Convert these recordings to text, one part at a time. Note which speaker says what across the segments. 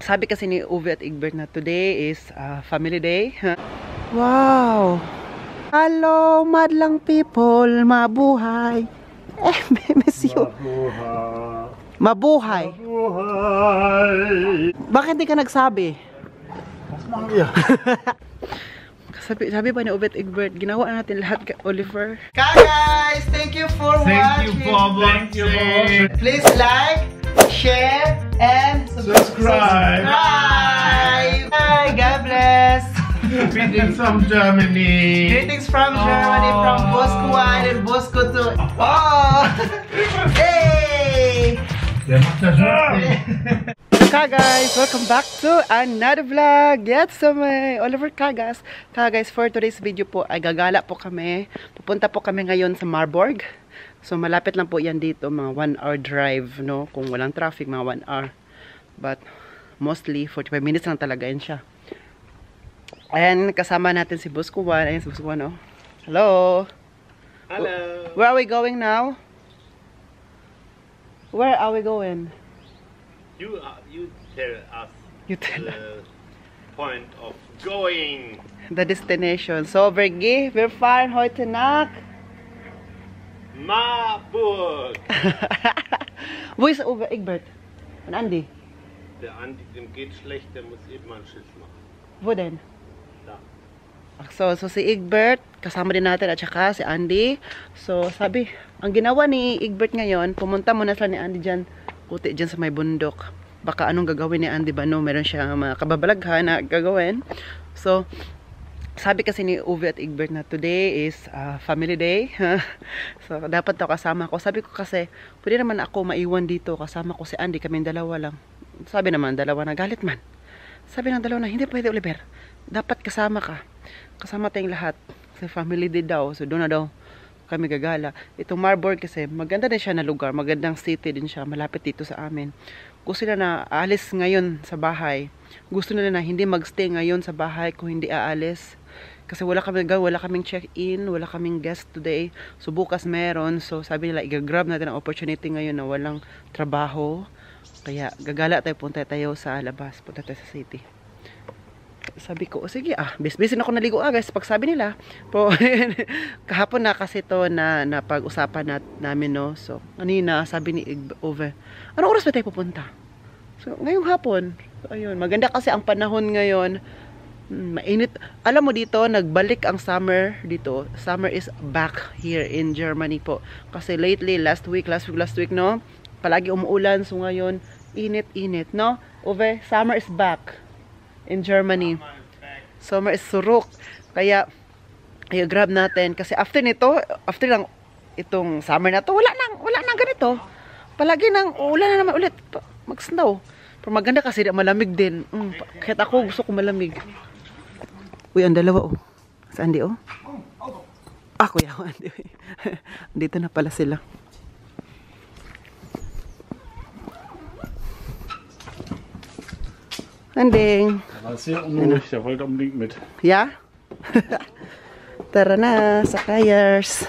Speaker 1: Sabi kasi ni Uwe at Egbert na today is family day. Wow! Hello, madlang people! Mabuhay! Miss you! Mabuhay! Mabuhay! Bakit di ka nagsabi? Sabi pa ni Uwe at Egbert, ginawa natin lahat, Oliver. Guys, thank you for watching.
Speaker 2: Thank you for watching.
Speaker 1: Please like, share, and subscribe. Bye. God bless.
Speaker 2: Greetings from Germany.
Speaker 1: Greetings from Germany, from Bosco 1 and Bosco 2. Oh! Hey!
Speaker 2: Der macht das schon.
Speaker 1: Guys, welcome back to another vlog. Yes, so may Oliver Kagas. Guys, for today's video po ay gagala po kami. Pupunta po kami ngayon sa Marburg. So malapit lang po yan dito, mga 1 hour drive, no? Kung walang traffic, mga 1 hour. But mostly 45 minutes lang talaga yan siya. And kasama natin si Bosco 1. Ayun si Bosco 1, no? Hello.
Speaker 2: Hello.
Speaker 1: Where are we going now? Where are we going?
Speaker 2: You tell us
Speaker 1: You tell us.
Speaker 2: the point of going.
Speaker 1: The destination. So, wir fahren heute nach
Speaker 2: Marburg.
Speaker 1: Wo ist Uwe, Egbert? Und Andi?
Speaker 2: Der Andi, dem geht schlecht, der muss eben mal einen Schiff machen.
Speaker 1: Wo denn?
Speaker 2: Da.
Speaker 1: So si Egbert, kasama din natin at saka si Andy. So, sabi, ang ginawa ni Egbert ngayon, pumunta muna sila ni Andy dyan, puti dyan sa may bundok. Baka anong gagawin ni Andy ba, no? Meron siya mga kababalaghan na gagawin. So, sabi kasi ni Uwe at Egbert na today is family day. So, dapat daw kasama ko. Sabi ko kasi, pwede naman ako maiwan dito. Kasama ko si Andy, kaming dalawa lang. Sabi naman, dalawa na galit man. Sabi ng dalawa na, hindi pwede, Oliver. Dapat kasama ka. Kasama tayong lahat. Kasi family day daw. So, doon na daw kami gagala. Itong Marburg kasi, maganda din siya na lugar. Magandang city din siya. Malapit dito sa amin. Gusto nila na aalis ngayon sa bahay. Gusto nila na hindi magstay ngayon sa bahay kung hindi aalis. Kasi wala kaming check-in, wala kaming guest today. So bukas meron. So sabi nila, i-grab natin ang opportunity ngayon na walang trabaho. Kaya gagala tayo, punta tayo sa labas. Punta tayo sa city. Sabi ko, sige busy na ako naligo guys. Pag sabi nila, kahapon na kasi to na pag-usapan namin, no. So, kanina sabi ni Uwe, anong oras ba tayo pupunta? So, ngayong hapon. So, ayun, maganda kasi ang panahon ngayon. Mainit. Alam mo dito, nagbalik ang summer dito. Summer is back here in Germany po. Kasi lately, last week, no, palagi umuulan. So, ngayon, init, no? Uwe, summer is back in Germany. Summer is suruk. Kaya grab natin kasi after lang itong summer na to, wala nang ganito. Palagi nang ulan na naman ulit. Mag-snow. Pero maganda kasi malamig din. Kahit ako gusto ko malamig. Uy, ang dalawa oh. Sa Andy oh. Kuya Andy. Dito na pala sila. Anding.
Speaker 2: Das ist sehr unruhig, der wollte unbedingt mit.
Speaker 1: Ja? Tara na, sakayers.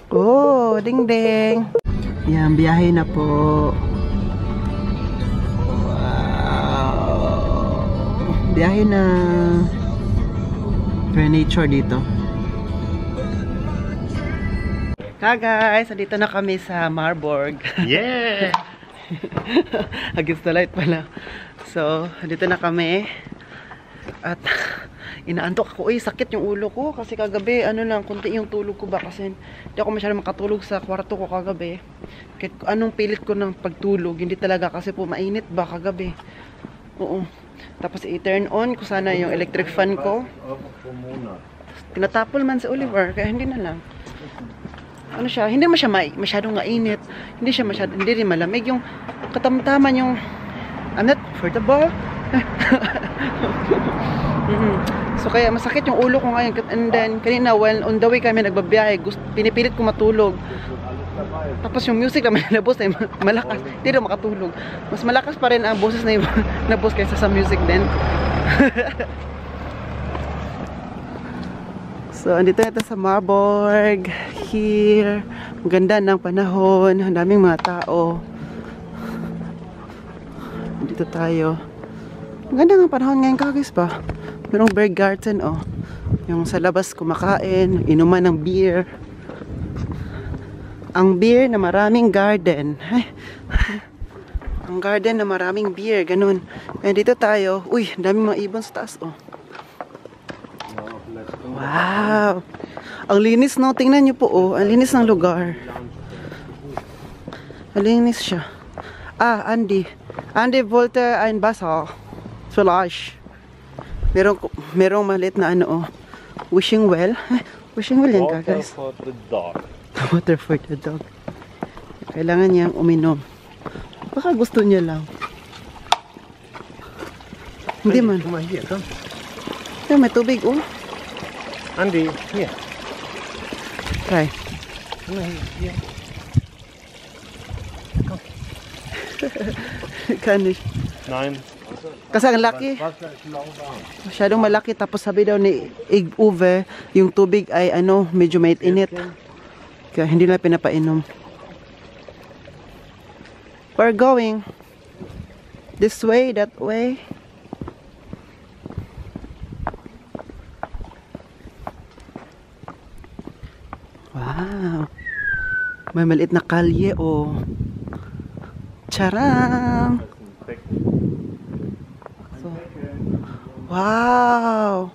Speaker 1: Oh, ding. Yan, biyahe na po. Wow. Biyahe na. Furniture dito. Guys, dito na kami sa Marburg.
Speaker 2: Yeah!
Speaker 1: Against the light pala. So, dito na kami. At inaantok ako. Sakit yung ulo ko. Kasi kagabi, konti yung tulog ko ba. Kasi hindi ako masyadong makatulog sa kwarto ko kagabi. Kahit anong pilit ko ng pagtulog, hindi talaga kasi po mainit ba kagabi. Oo. Tapos i-turn on ko sana yung electric fan ko. Tinatapol man si Oliver, kaya hindi na lang. Hindi masyadong mainit. Hindi rin malamig. Yung katamtaman yung I'm not comfortable. So kaya masakit yung ulo ko ngayon. And then kanina while on the way kami nagbabiyahe, pinipilit ko matulog. Tapos yung music na nilabos ay malakas. Hindi daw makatulog. Mas malakas pa rin ang boses na nabos kaysa sa music din. So andito na sa Marburg. Here. Ang ganda ng panahon. Ang daming mga tao. Dito tayo. Ang ganda ng panahon ngayon kagis pa. Merong beer garden, oh. Yung sa labas kumakain, inuman ng beer. Ang beer na maraming garden. Ang garden na maraming beer, ganun. Kaya dito tayo. Uy, daming mga ibon sa taas, oh. Wow! Ang linis, no? Tingnan nyo po, oh. Ang linis ng lugar. Ang linis siya. Ah, Andy. Andy Volter ein Basel. Village. Merong maliit na ano, oh. Wishing well. Wishing well yan ka, guys.
Speaker 2: For the dog.
Speaker 1: Water for the dog. Kailangan niyang uminom. Baka gusto niya lang. Hindi man.
Speaker 2: Guck mal hier, komm.
Speaker 1: Yeah, may tubig, oh.
Speaker 2: Andi, hier.
Speaker 1: Try.
Speaker 2: Komm mal hier.
Speaker 1: Kanish.
Speaker 2: Nein.
Speaker 1: Kasi ang laki.
Speaker 2: Wasser ist lauwarm.
Speaker 1: Masyadong malaki. Tapos sabi daw ni Uwe, yung tubig ay ano, medyo mainit. Kaya hindi na pinapainom. We're going this way, that way. Wow. May maliit na kalye, oh. Charang! So, wow!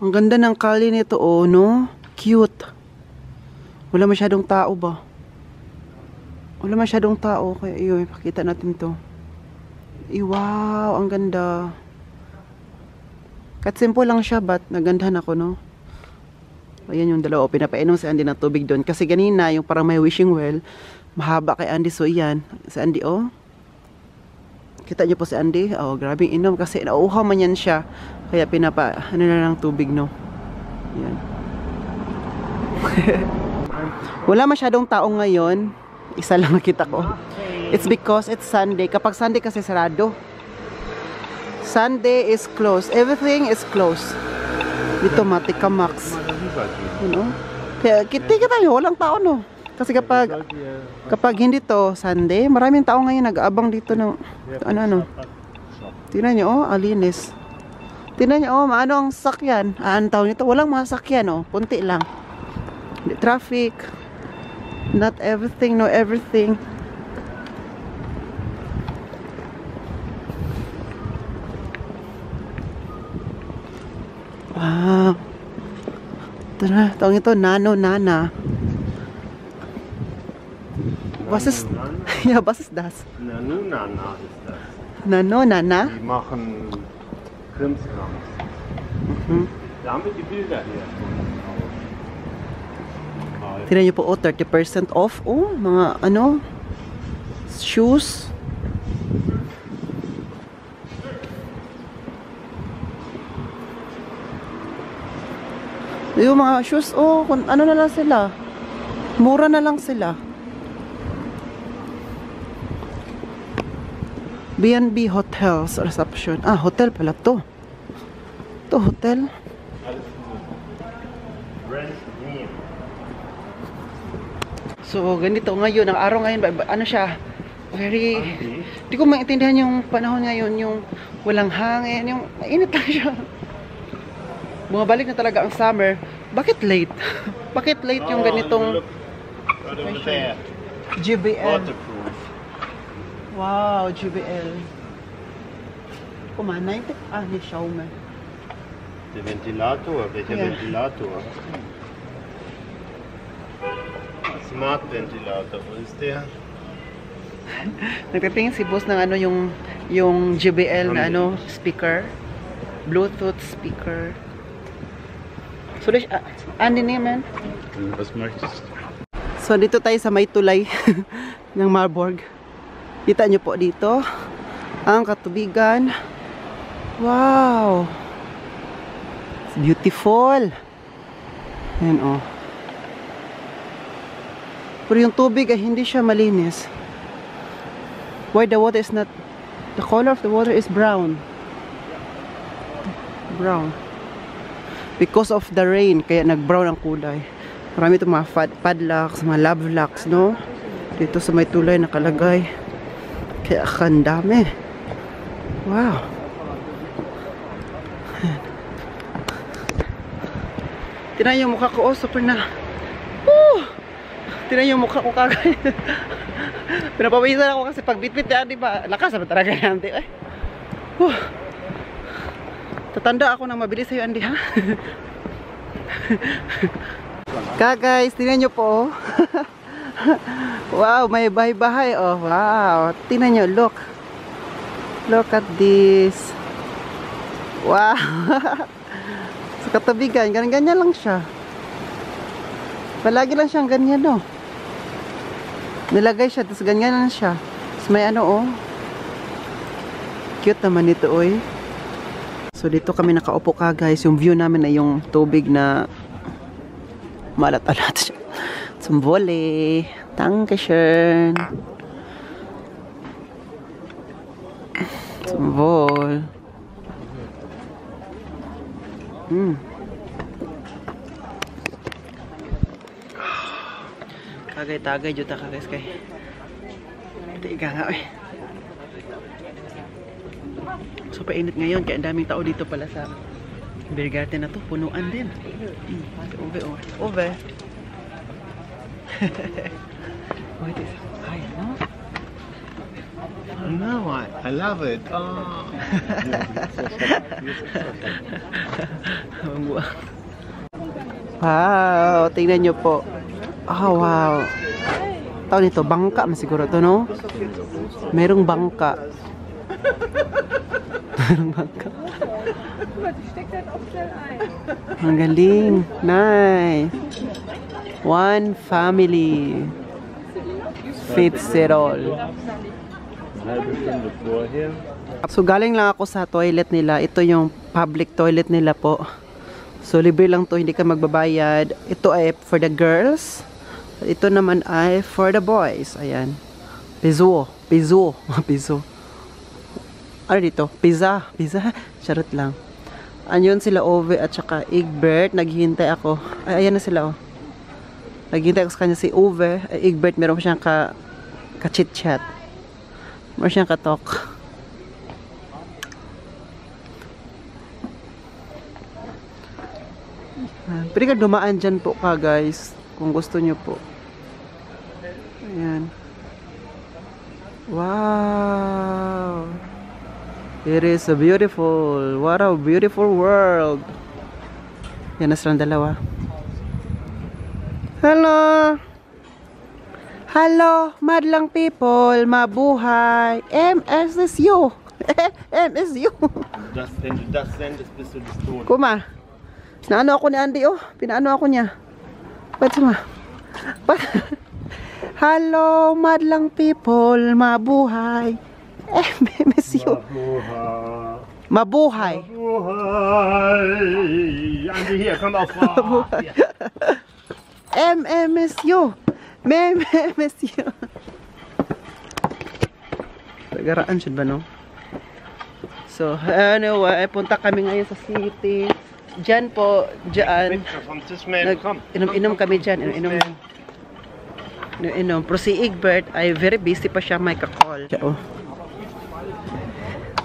Speaker 1: Ang ganda ng kalye nito, oh, no? Cute. Wala masyadong tao ba? Wala masyadong tao. Kaya yun, pakita natin to. Wow, ang ganda. Kat simple lang siya, but nagandahan ako, no? Ayan yung dalawa. Pinapainom si Andy ng tubig doon. Kasi ganina, yung parang may wishing well, mahaba kay Andy. So, yan. Si Andy, oh. Kita niyo po si Andy. Oh, grabing inom. Kasi nauuhaw man yan siya. Kaya ano na lang tubig, no? Yan. Wala masyadong tao ngayon. Isa lang nakita ko. It's because it's Sunday. Kapag Sunday kasi sarado. Sunday is closed. Everything is closed. Dito, Matika Max. Ano? Kaya kita tayo. Walang tao, no? Kasi kapag hindi to Sunday, maraming tao ngayon nag-aabang dito ng ano. Tingnan nyo, oh, alinis. Tingnan nyo, oh, maano ang sakyan. Ang tao nito, walang mga sakyan, oh. Punti lang. Traffic. Not everything, no everything. Wow. Tara, tawag ito, Nana. Was ist, ja, was ist das?
Speaker 2: Nana ist das.
Speaker 1: Nana?
Speaker 2: Die machen Krimskrams. Da haben wir die Bilder hier.
Speaker 1: Tignan niyo po, oh, 30% off. Oh, mga ano, shoes. Yung mga shoes, oh, ano na lang sila. Mura na lang sila. B&B Hotels Reception. Ah, hotel pala to. To hotel. So, ganito ngayon, ang araw ngayon, ano siya, very, di ko maintindihan yung panahon ngayon, yung walang hangin, yung mainit lang siya. Bumabalik na talaga ang summer. Bakit late? Bakit late yung ganitong GBL?
Speaker 2: Waterproof.
Speaker 1: Wow, GBL. Guck mal, 90. Ah, nee, Xiaomi.
Speaker 2: Der Ventilator, welcher Ventilator? Smart Ventilator, wo ist der?
Speaker 1: Nagtitingin si boss ng ano yung GBL na ano, speaker. Bluetooth speaker. So, Andy naman.
Speaker 2: Was möchtest du?
Speaker 1: So, dito tayo sa may tulay ng Marburg. Kita nyo po dito ang katubigan. Wow! It's beautiful. Ayan, oh. Pero yung tubig ay hindi siya malinis. Why the water is not... The color of the water is brown. Brown. Because of the rain, kaya nag-brown ang kulay. Marami itong mga padlocks, mga love locks, no? Dito sa may tulay nakalagay. Kaya ang dami. Wow. Tingnan yung mukha ko. Oh, super na. Woo! Tingnan yung mukha ko kagay. Pinapawisan ako kasi pag bitbit yan, di ba? Lakas na talaga yan, di ba? Tatanda ako nang mabilis sa'yo, Andy, ha? Guys, tingnan nyo po. Wow, may bahay-bahay. Oh, wow. Tingnan nyo, look. Look at this. Wow. Sa katabigan, ganyan lang siya. Palagi lang siyang ganyan, no? Nilagay siya, tapos ganyan lang siya. Tapos may ano, oh. Cute naman ito, oy. So, dito kami nakaupo ka, guys. Yung view namin ay yung tubig na malat-alat siya. Zum Wolle. Dankeschön. Zum Wohl. Tagay-tagay juta ka guys kay. Tiga nga eh. Super init ngayon kaya ang daming tao dito pala sa beer garden na to. Punuan din. Ove. Wait, is hi, no?
Speaker 2: No, I love it. Oh.
Speaker 1: Wow, tingnan nyo po. Oh, wow. Tawag nito, bangka masiguro to, no? Merong bangka. Merong bangka. Ang galing. Nice. One family. Fits it all. So galing lang ako sa toilet nila. Ito yung public toilet nila po. So libre lang to, hindi ka magbabayad. Ito ay for the girls. Ito naman ay for the boys. Ayan. Piso. Ano dito? Pizza. Charot lang. Ayun sila Ove at saka Egbert. Naghihintay ako. Ay, ayan na sila, oh. Naghihintay ako sa kanya si Ove. Egbert, meron siyang ka-chit-chat. Meron siyang ka-talk. Pwede ka dumaan dyan po ka, guys. Kung gusto nyo po. Ayan. Wow. It is a beautiful. What a beautiful world. Yan na silang dalawa. Hello. Hello, madlang people. Mabuhay. MSU. MSU.
Speaker 2: Wenn du das sendest, bist du des Todes.
Speaker 1: Kuma. Naano ako ni Andy, oh. Pinaano ako niya. Ba't suma? Hello, madlang people. Mabuhay. MSU. Mabuhay.
Speaker 2: Andy, hier, komm auf.
Speaker 1: MMSU. MMSU. Tagaraan siya ba, no? So, anyway, punta kami ngayon sa city. Diyan po, diyan. Inom-inom kami dyan. Inom. Pero si Egbert ay very busy pa siya, may kakol. Oh.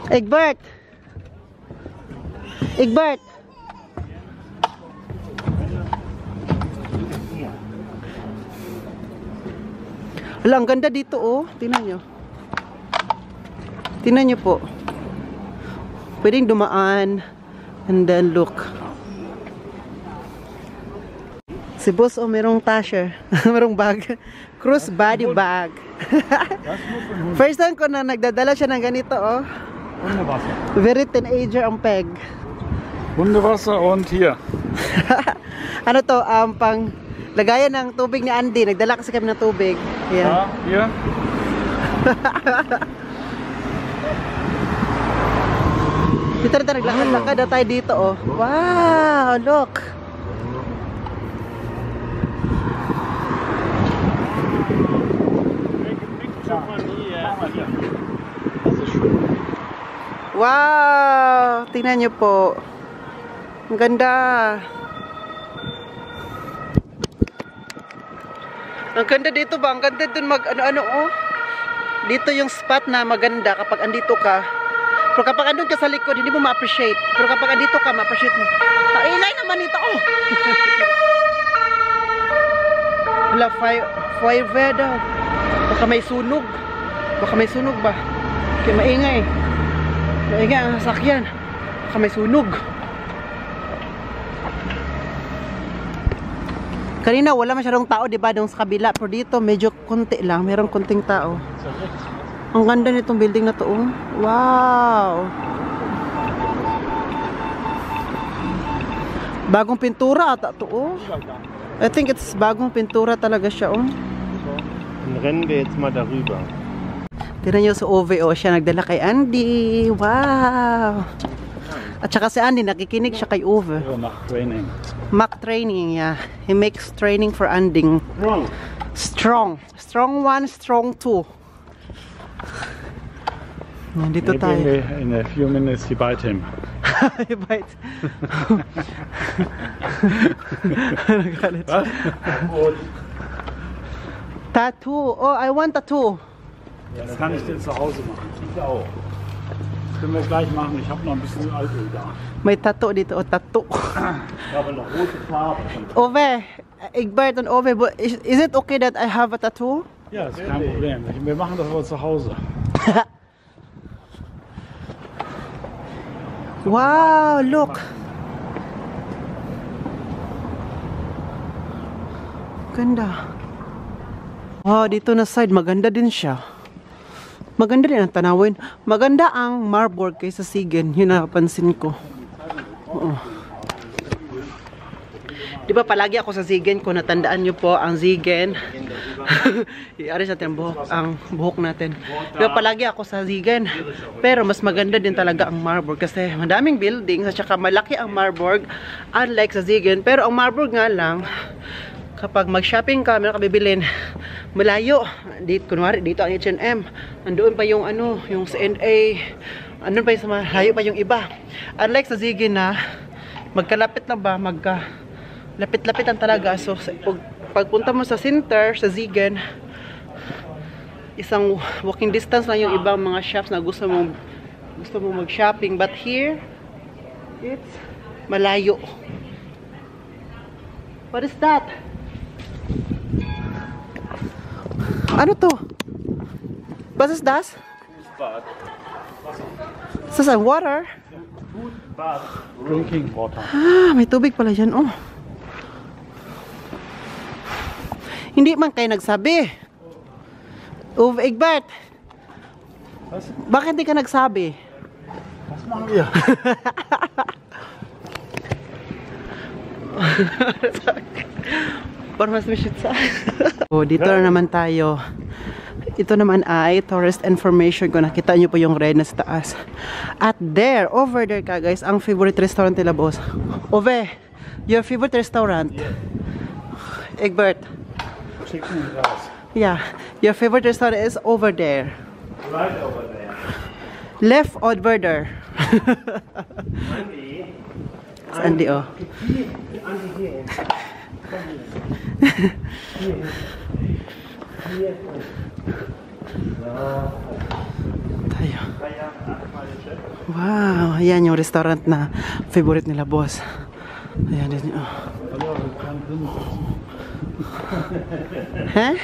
Speaker 1: Egbert! Hala, ang ganda dito, oh. Tingnan nyo. Tingnan nyo po. Pwedeng dumaan. And then look. Si boss, oh, merong tasher. Merong bag. Cruise body bag. First time ko na nagdadala siya ng ganito, oh.
Speaker 3: Hundewasser.
Speaker 1: Very teenager ang peg.
Speaker 3: Hundewasser und hier.
Speaker 1: Ano to, pang lagayan ng tubig ni Andy. Nagdala kasi kami ng tubig. Ayan.
Speaker 3: Ja, hier.
Speaker 1: Dito rin tayo naglakad na tayo dito, oh. Wow, look. Wow, tingnan nyo po. Ang ganda. Ang ganda dito ba? Ang ganda dun mag ano-ano, oh. Dito yung spot na maganda kapag andito ka. Pero kapag andun ka sa likod, hindi mo ma-appreciate. Pero kapag andito ka, ma-appreciate mo. Kailay naman ito, oh! Wala, fire daw. Baka may sunog. Baka may sunog ba? Kaya maingay. Maingay ang sasakyan. Baka may sunog. Kanina wala masyadong tao, diba, doon sa kabila. Pero dito medyo konti lang, merong konting tao. Ang ganda nitong building na to, oh. Wow! Bagong pintura ata to, oh. I think it's bagong pintura talaga siya, oh.
Speaker 2: Dann rennen wir jetzt mal darüber.
Speaker 1: Tignan nyo sa Ove, oh. Siya nagdala kay Andy. Wow! At saka si Andy, nakikinig siya kay Ove.
Speaker 3: Ja, nach Training.
Speaker 1: Mock training, yeah. He makes training for Anding.
Speaker 2: Wrong.
Speaker 1: Strong. Strong 1, strong 2. Nandito
Speaker 3: Maybe
Speaker 1: tayo.
Speaker 3: in a few minutes you bite him.
Speaker 1: Bite. Nagalit.
Speaker 3: Was?
Speaker 1: Tattoo. Oh, I want tattoo.
Speaker 3: Das kann ich dir zu Hause machen. Ich auch. Das können wir gleich machen. Ich habe noch ein bisschen Altöl da.
Speaker 1: May tattoo dito. Oh, tattoo.
Speaker 3: Ich habe eine rote Farbe.
Speaker 1: Ove, Egbert und Ove, is it okay that I have a tattoo?
Speaker 3: Ja, ist kein Problem. Wir machen das aber zu Hause.
Speaker 1: Wow, look. Ganda. Wow, dito na side, maganda din siya. Maganda din ang tanawin. Maganda ang Marburg kaysa Siegen. Yun napansin ko. Oo. Di ba palagi ako sa Siegen, kung natandaan nyo po ang Siegen. Iaris natin ang buhok natin. Di ba palagi ako sa Siegen. Pero mas maganda din talaga ang Marburg kasi madaming buildings at saka malaki ang Marburg unlike sa Siegen. Pero ang Marburg nga lang, kapag mag-shopping ka, meron ka bibilin, malayo. Dito, kunwari, dito ang H&M. Nandoon pa yung ano, yung C&A. Andun pa yung malayo pa yung iba. Unlike sa Siegen na, magkalapit na ba, lapit-lapitan talaga. So, pagpunta mo sa center, sa Siegen, isang walking distance lang yung ibang mga shops na gusto mo mag-shopping. But here, it's malayo. What is that? Ano to? Was ist das? Ist das ein water?
Speaker 3: Drinking water.
Speaker 1: Ah, may tubig pala dyan, oh. Hindi man kayo nagsabi. Uwe Egbert.
Speaker 3: Was?
Speaker 1: Bakit hindi ka nagsabi?
Speaker 3: Was machen wir?
Speaker 1: Parmas mo siya. Oh, dito na naman tayo. Ito naman ay tourist information ko. Nakita nyo po yung red na sa taas. At there, over there ka guys, ang favorite restaurant nila, boss. Ove, your favorite restaurant?
Speaker 3: Yeah.
Speaker 1: Egbert.
Speaker 3: Chicken and rice.
Speaker 1: Yeah, your favorite restaurant is over there.
Speaker 2: Right over there.
Speaker 1: Left over there.
Speaker 2: Andy.
Speaker 1: Andy, oh.
Speaker 2: Andy here.
Speaker 1: Tayo. Wow, ayan yung restaurant na favorite nila, boss. Ayan din yun. Hä?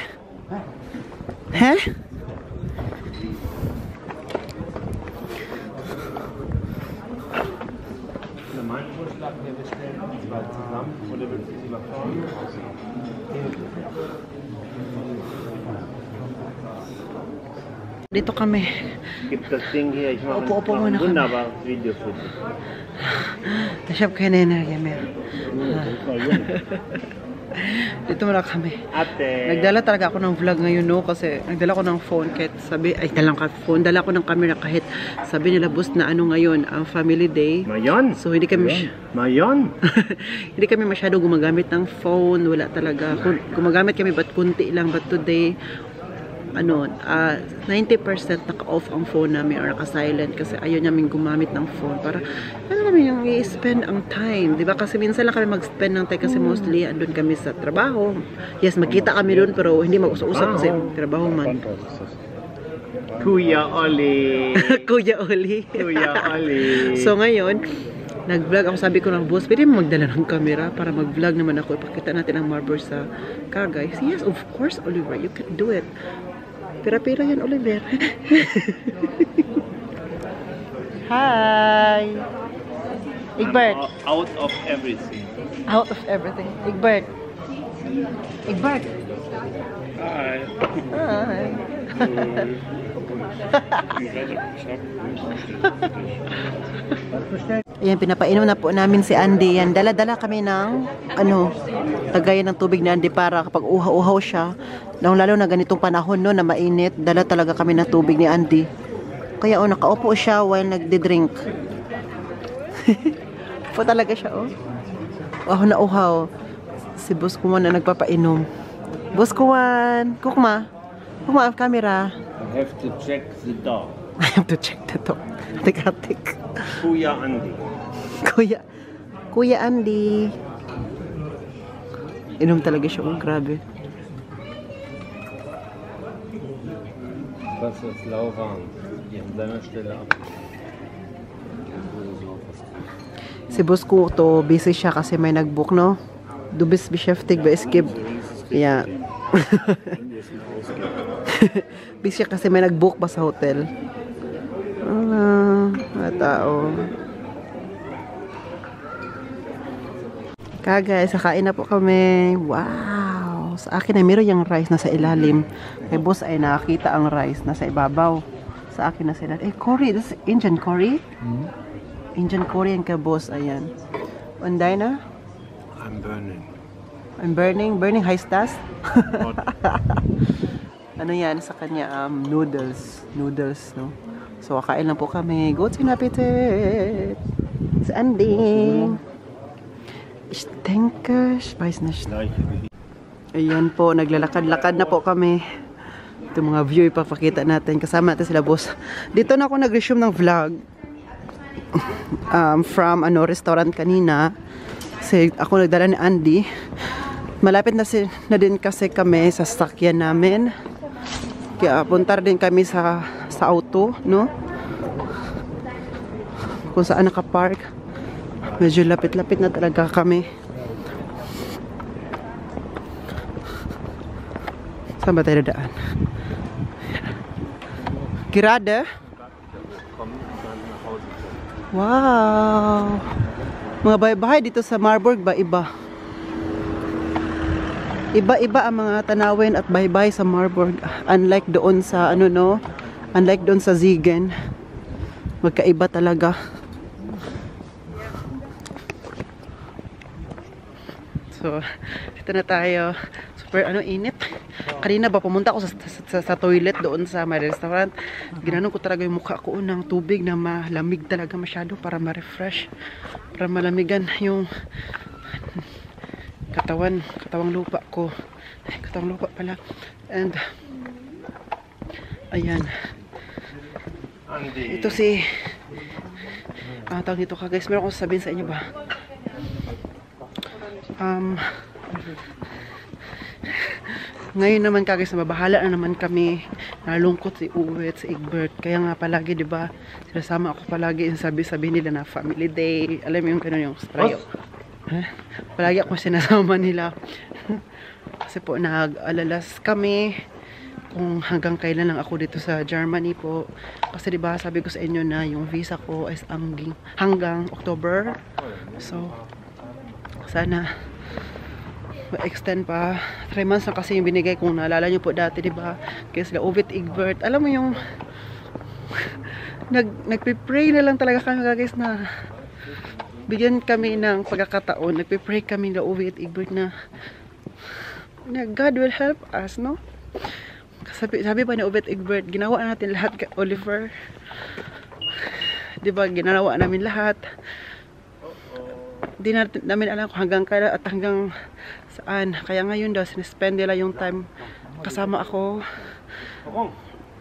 Speaker 1: Hä?
Speaker 2: Mein Vorschlag, wir bestellen die zwei zusammen oder willst du sie mal vorne?
Speaker 1: Dito kami.
Speaker 2: Gibt das Ding hier, ich mache
Speaker 1: Opo
Speaker 2: ein
Speaker 1: muna kami.
Speaker 2: wunderbares Video für dich.
Speaker 1: Tashab kayo na yun. Dito muna kami.
Speaker 2: Ate.
Speaker 1: Nagdala talaga ako ng vlog ngayon, no? Kasi nagdala ko ng phone kahit sabi, ay dalang ka phone, dala ko ng camera kahit sabi nila, boss, na ano ngayon, ang family day.
Speaker 2: Mayon.
Speaker 1: So hindi kami
Speaker 2: Mayon.
Speaker 1: hindi kami masyado gumagamit ng phone, wala talaga. Gumagamit kami but kunti lang, but today 90% naka-off ang phone namin or naka-silent kasi ayaw namin gumamit ng phone para namin yung i-spend ang time, di ba? Kasi minsan lang kami mag-spend ng time kasi mostly andun kami sa trabaho. Yes, magkita kami doon pero hindi mag-usap-usap kasi trabaho man.
Speaker 2: Kuya Oli.
Speaker 1: Kuya Oli.
Speaker 2: Kuya Oli.
Speaker 1: So ngayon, nag-vlog ako. Sabi ko ng boss, pwede mo magdala ng camera para mag-vlog naman ako. Ipakita natin ang Marlborough sa Cagayan. Yes, of course, Oliver. You can do it. Pira-pira yan, Oliver. Hi! Egbert.
Speaker 2: Out of everything.
Speaker 1: Out of everything. Egbert. Egbert.
Speaker 3: Hi.
Speaker 1: Hi. Ayan, pinapainom na po namin si Andy. Yan, dala-dala kami ng, lagayan ng tubig ni Andy para kapag uhaw-uhaw siya, lalo na ganitong panahon no, na mainit, dala talaga kami ng tubig ni Andy. Kaya nakaupo siya while nagdi-drink. Po talaga siya, Uhaw na uhaw. Si Boss Kuman na nagpapainom. Boss Kuman, Kukma, camera.
Speaker 2: I have to check the dog.
Speaker 1: I have to check the dog. Tik-tik.
Speaker 2: Kuya Andy.
Speaker 1: Kuya Andy. Inom talaga siya, grabe.
Speaker 2: Wasser ist lauwarm. Hier an deiner Stelle ab.
Speaker 1: Si Boss ko to, busy siya kasi may nag-book, no? Du bist beschäftigt bei Skip. Yeah. Busy siya kasi may nag-book pa sa hotel. Mga tao. Guys, kakain na po kami. Wow! Sa akin ay meron yung rice na sa ilalim. Kay Boss ay nakakita ang rice na sa ibabaw. Sa akin na sila. Curry. This is Indian curry. Indian curry and kay Boss. Ayan. Unday na?
Speaker 2: I'm burning.
Speaker 1: I'm burning? Burning high stars? Ano yan sa kanya? Noodles. Noodles, no? So, kakain lang po kami. Guten Appetit! Sa Andy! Ich denke, ich weiß nicht. Ayan po, naglalakad-lakad na po kami. Ito mga view ipapakita natin. Kasama natin sila, Boss. Dito na ako nag-resume ng vlog. From restaurant kanina. Kasi ako nagdala ni Andy. Malapit na din kasi kami sa sasakyan namin. Kaya puntar din kami sa auto, no? Kung saan nakapark. Medyo lapit-lapit na talaga kami. Saan ba tayo daan? Gerade? Wow! Mga bahay-bahay dito sa Marburg ba iba? Iba-iba ang mga tanawin at bahay-bahay sa Marburg. Unlike doon sa unlike doon sa Ziegen. Magkaiba talaga. So, dito na tayo. Super init. Kanina ba pumunta ako sa toilet doon sa may restaurant. Ginanon ko talaga yung mukha ko ng tubig na malamig talaga masyado para ma-refresh. Para malamigan yung katawang lupa ko. Katawang lupa pala. And ayan. Ito si tawag nito ka guys. Meron akong sabihin sa inyo ba? Ngayon naman guys, mabahala na naman kami. Nalungkot si Uwet, si Egbert. Kaya nga palagi, di ba? Sinasama ako palagi yung sabi-sabi nila na family day. Alam mo yung gano'n yung strayo. Palagi ako sinasama nila. Kasi po nag-alalas kami kung hanggang kailan lang ako dito sa Germany po. Kasi di ba sabi ko sa inyo na yung visa ko is hanggang October. So, sana extend pa 3 months na kasi yung binigay kung naalala nyo po dati, diba? Kaya sila Uwet, Egbert, alam mo yung nagpipray na lang talaga kami guys na bigyan kami ng pagkakataon. Nagpipray kami na Uwet, Egbert na God will help us, no? Sabi pa ni Uwet, Egbert, ginawa natin lahat, Oliver, diba? Ginawa namin lahat. Hindi namin alam kung hanggang kailan at hanggang saan. Kaya ngayon daw, sinispend nila yung time kasama ako.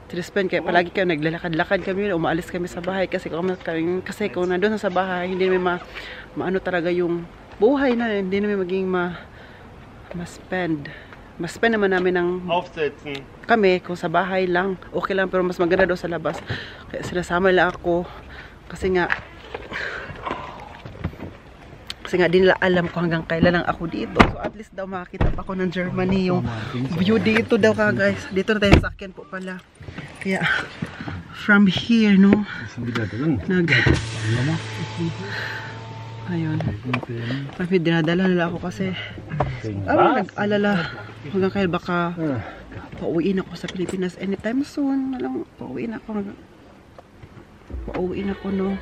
Speaker 1: Sinispend kaya palagi kayo naglalakad-lakad kami, umaalis kami sa bahay kasi kung nandun sa bahay, hindi namin maano talaga yung buhay na, hindi namin maging ma-spend Mas spend naman namin ng
Speaker 2: Aufsetzen.
Speaker 1: kami kung sa bahay lang. Okay lang, pero mas maganda daw sa labas. Kaya sinasama lang ako. Kasi nga di nila alam ko hanggang kailan lang ako dito. So at least daw makakita pa ako ng Germany. Yung view dito daw ka guys. Dito na tayo sa akin po pala. Kaya from here, no? Ayun. Tapi dinadala nila ako kasi nag-alala hanggang kailan baka pauwiin ako sa Pilipinas anytime soon. Pauwiin ako, no?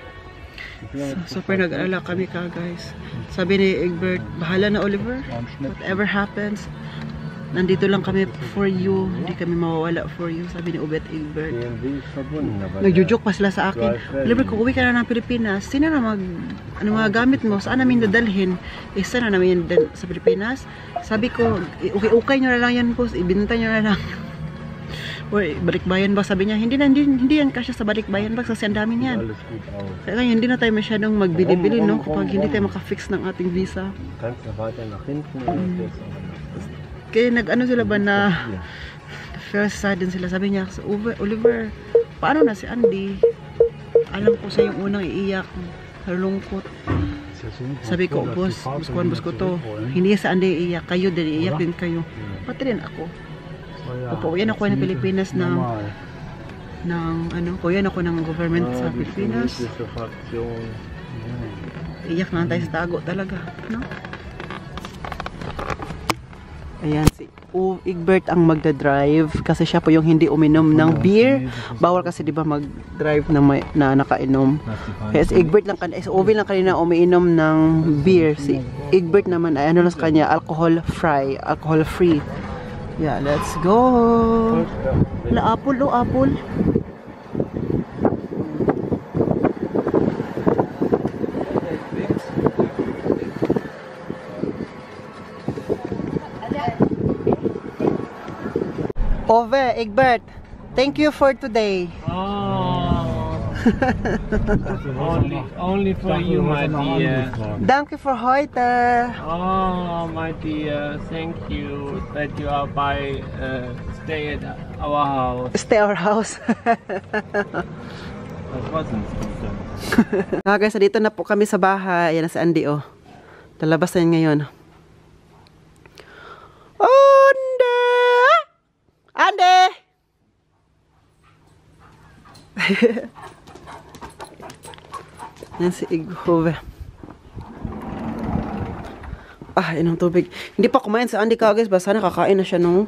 Speaker 1: So, super nag-alala kami ka guys. Sabi ni Egbert, bahala na Oliver, whatever happens, nandito lang kami for you, hindi kami mawawala for you, sabi ni Ubet Egbert. Nagjujuk pa sila sa akin, Oliver, kung uwi ka na ng Pilipinas, sino na mga gamit mo, saan namin dadalhin? Isa na namin sa Pilipinas. Sabi ko, ukay nyo na lang yan po, ibinta nyo na lang. Or balikbayan ba, sabi niya, hindi yan kasya sa balikbayan ba, kasi ang dami niyan. Kaya hindi na tayo masyadong magbili-bili, no, kapag hindi tayo makafix ng ating visa. Kaya nag-ano sila ba na first sudden sila, sabi niya, Oliver, paano na si Andy? Alam ko siya yung unang iiyak, halungkot. Sabi ko, boss ko to, hindi sa Andy iiyak, kayo din iiyak din kayo, pati rin ako. Pauwian ako ng Pilipinas ng pauwian ako ng government sa Pilipinas. Iyak na tayo sa tago talaga, no? Ayan, si Egbert ang magda-drive kasi siya po yung hindi uminom ng beer. Bawal kasi 'di ba mag-drive na nakainom. Kaya si Egbert lang Ovi lang kanina umiinom ng beer. Si Egbert naman ay ano lang sa kanya, alcohol free. Yeah, let's go. Apple. Ove, Egbert, thank you for today.
Speaker 2: Only for you, my dear.
Speaker 1: Danke für heute.
Speaker 2: Oh, my dear, thank you that you are stay at our house.
Speaker 1: Stay our house. Guys, dito na po kami sa bahay. Ayan na si Andy, oh. Lalabas na yun ngayon. Andy! Yan si Ighove. Inom tubig. Hindi pa kumain sa Andy ka guys. Basta nakakain na siya nung.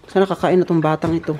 Speaker 1: Sana kakain na tong batang ito.